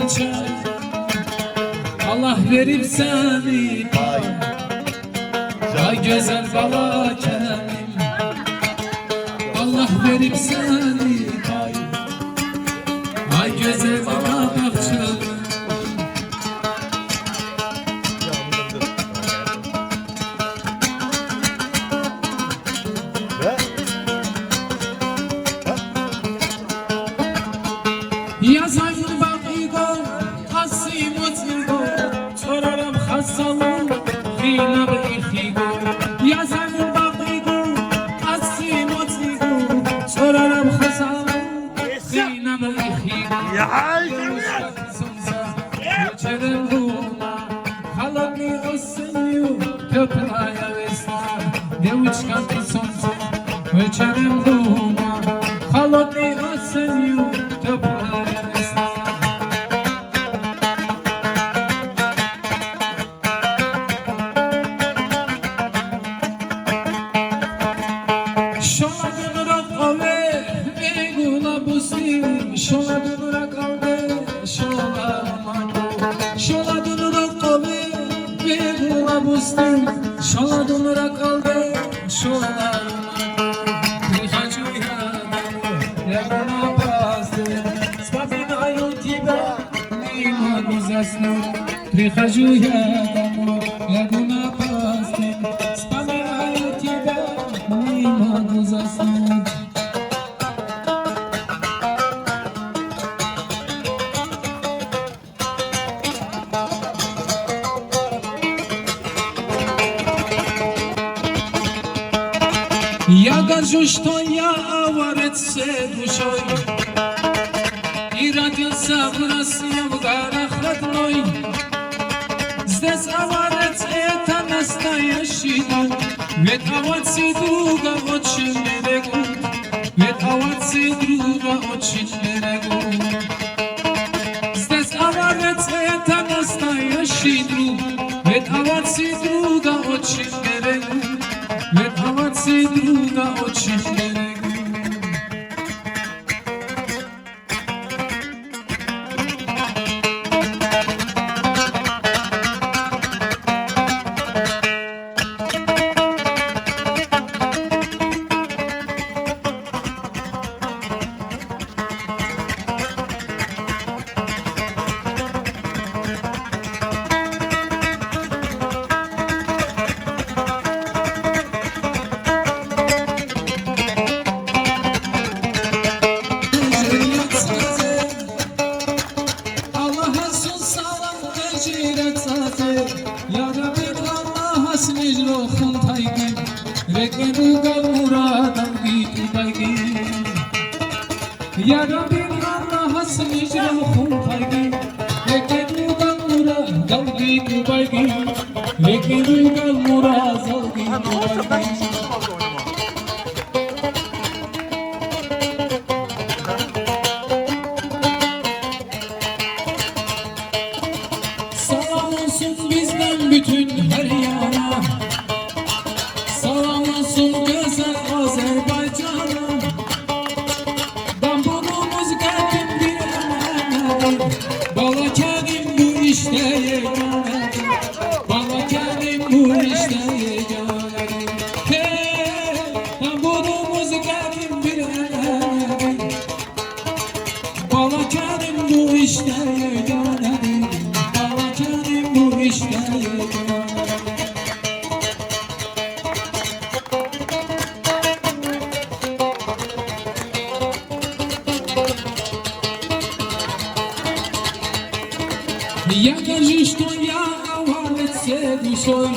açar. Allah verip seni ay güzel bala kerim. Allah verip seni ay güzel bala bahçem. Yazayım bakigo, asim otnigo, çorarım hasalı, hina ve ihigo. Yazayım bakigo, asim otnigo, çorarım hasalı, hina ve ihigo. Görüşmek sonsa, geçerim ruhuna, halani osinyu, köpraya vesna. Görüşmek sonsa, geçerim ruhuna, halani osinyu, köpraya. Şola dönürak aldı, şola mango. Şola dönürak aldı, ve bula bustim. Şola dönürak aldı, şola mango. Prihacı yadamı, yagana pastı. Spavina yutiba, nima nizasnu. Prihacı yadamı, yagana pastı. Spavina yutiba, nima nizasnu. Я горжусь, что я аварец душой и родился в России, в горах родной. Здесь аварец — это настоящий дом, ведь овцы друга очень берегут, ведь овцы друга очень берегут. Здесь аварец — это настоящий друг, ведь овцы друга очень берегут. Ведь овцы друга очень берегут. Ya Rabbi Allah hasnij lo khun thaigi reke dugal muradam geet baigi. Ya Rabbi Allah hasnij lo khun thaigi reke dugal muradam geet baigi. Reke dugal muradam geet baigi. Bütün her yana salam olsun güzel Azerbaycan'a. Bambulumuz geldim bir emanedir, bala kedim bu işte yeganedir. Bala kedim bu işte yeganedir. Hey, bambulumuz geldim bir emanedir, bala kedim bu işte yeganedir. Bala kedim bu işte yeganedir. Я горжусь, что я овец душой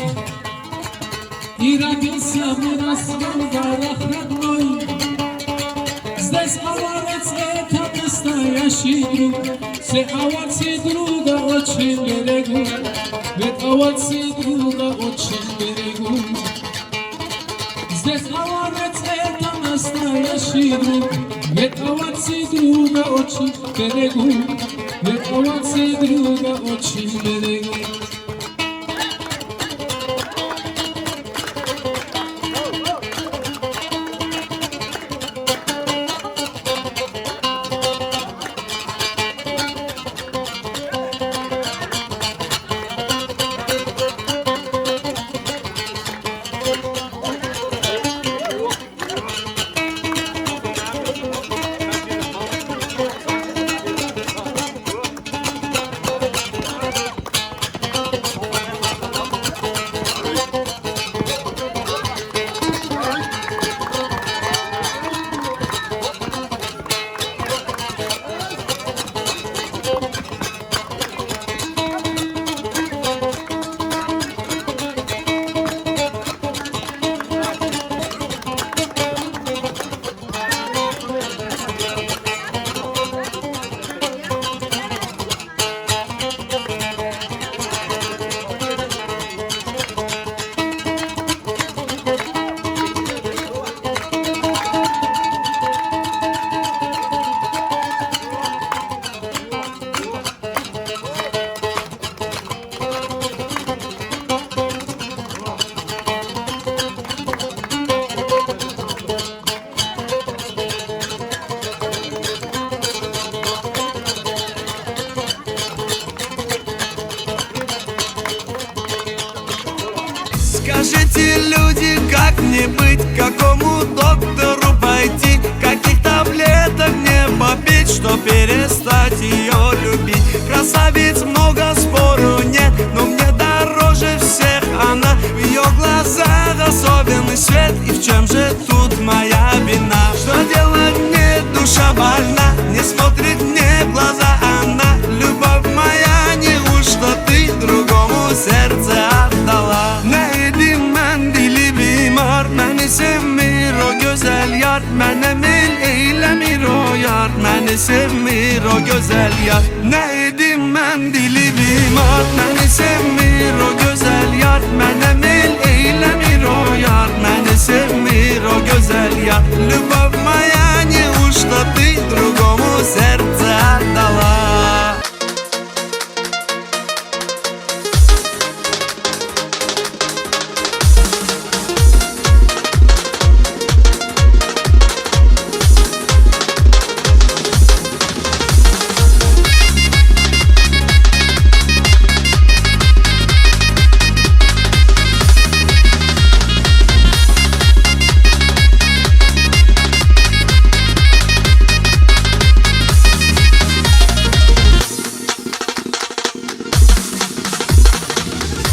и родился в Москве, в горах родной. Здесь овец — это настоящий друг, все овцы друга очень берегут, ведь овцы друга очень берегут. Здесь овец — это настоящий друг, ведь овцы друга очень берегут. Ведь овцы друга очень берегут. не быть, какому доктору пойти, каких таблеток мне попить, чтоб перестать ее любить. Красавиц много, спору нет, но мне дороже всех она. В ее глазах особенный свет, и в чем же тут моя вина? Что делать мне, душа больна, не смотрит мне в глаза она. Любовь моя, неужто ты другому сердце отдала? Neydim ben dili bimar, beni sevmir o güzel yar. Bana mil eylemir o yar, beni sevmir o güzel yar. Neydim ben dili bimar, beni sevmir o güzel yar. Bana mil eylemir o yar, beni sevmir o güzel yar. Любовь моя, неужто ты другому сердце отдала?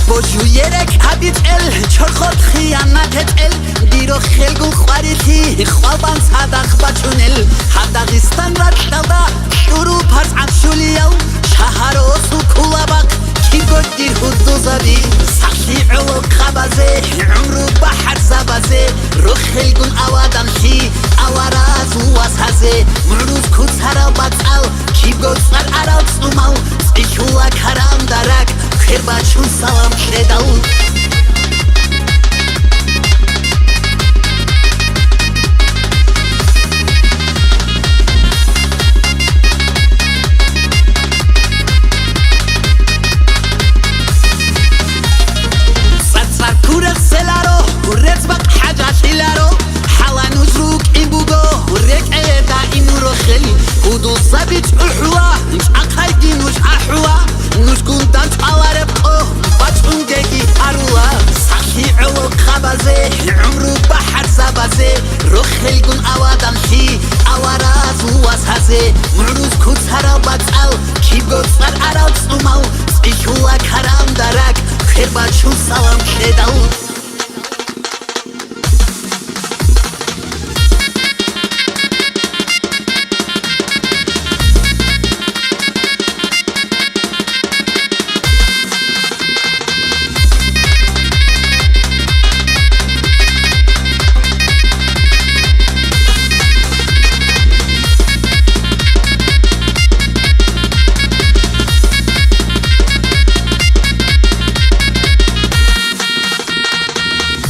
بجو یرک حبیت ال چرخات خیانت ال دیرو خلگو خواریتی خوابان صدق بچونل حداقستان رشدا شروع پس عبشولیو شهر و سکولا بق کی گد دیر حدو زبی سخی علو خبازه عمرو بحر زبازه رو خلگون اوادان خی اوراز و واسهزه مروز کتر بطل کی گد سر عراق سومو سیکولا کرم درک خیر بچون سلام کردو سر کورک سلارو ورز بق حاجاتی لارو حالا نزروک این بودو ورک ایدا اینو رو خیلی خودو سبیت احوا اقای دینوش احوا نشکون دانت آواره بخو بچون گگی هرولا سخی علو خبازه عمرو بحر زبازه رو خلگون اوادان خی اوراز و واسهزه مروز کتر بطل کی گد سر عراق سومو سیکولا کرم درک خیر بچون سلام کردو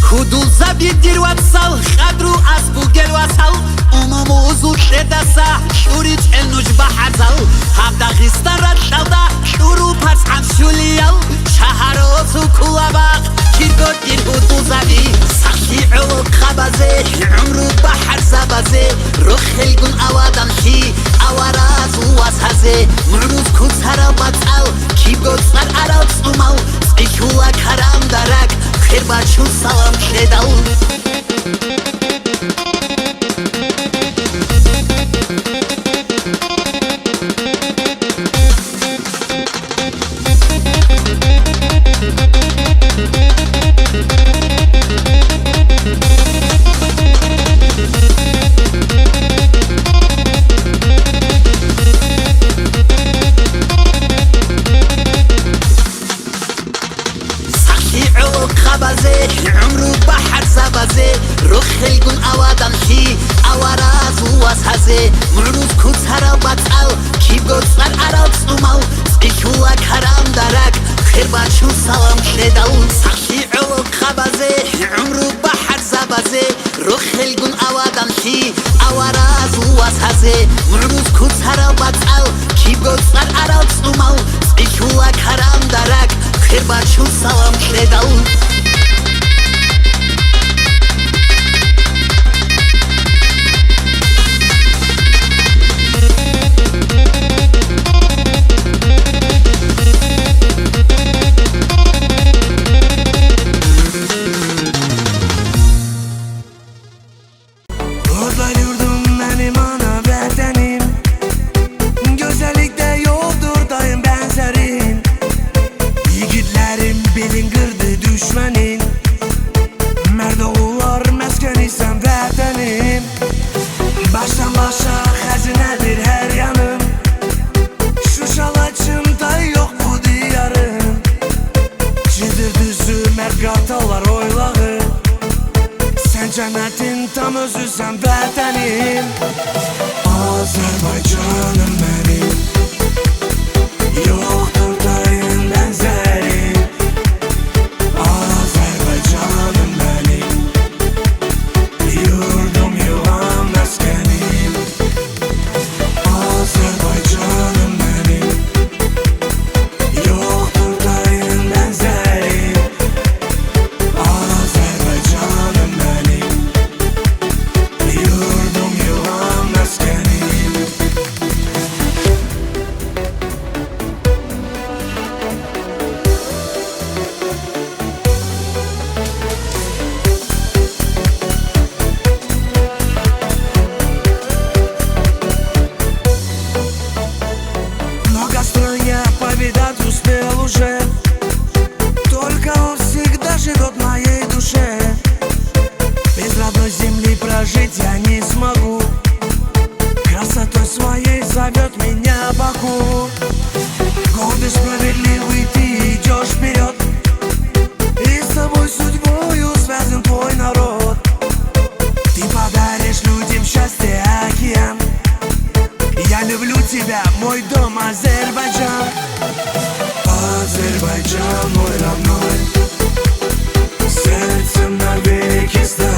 خودو زبی دیر وصل خدرو از بوگل وصل امامو زود شدسه شوریت انوش بحزل حداقستان رشدا شروع پس عبشولیو شهر و سکولا بق کی گد دیر حدو زبی سخی علو خبازه عمرو بحر زبازه رو خلگون اوادان خی اوراز و واسهزه مروز کتر بطل کی گد سر عراق سومو سیکولا کرم درک خیر بچون سلام کردو خبازه عمرو بحر زبازه رو خلگون اوادان خی اوراز و واسهزه مروز کتر بطل کی گد سر عراق سومو سیکولا کرم درک خیر بچون سلام کردو سخی علو خبازه عمرو بحر زبازه رو خلگون اوادان خی اوراز و واسهزه مروز کتر بطل کی گد سر عراق سومو سیکولا کرم درک خیر بچون سلام کردو özlüsem vatanım Azerbaycanım benim Yoktur dayın benzeri Azerbaycanım benim Yurdum yuvam meskenim Azerbaycanım benim Yoktur dayın benzeri Azerbaycanım benim Yurdum yuvam meskenim Много стран я повидать успел уже Только он всегда живет в моей душе Без родной земли прожить я не смогу Красотой своей зовет меня Баку Гордый, справедливый, ты идешь вперед И с тобой судьбою связан твой народ Ты подаришь людям счастье, океан Я люблю тебя, мой дом, Азербайджан Азербайджан, мой родной Сердцем навеки стал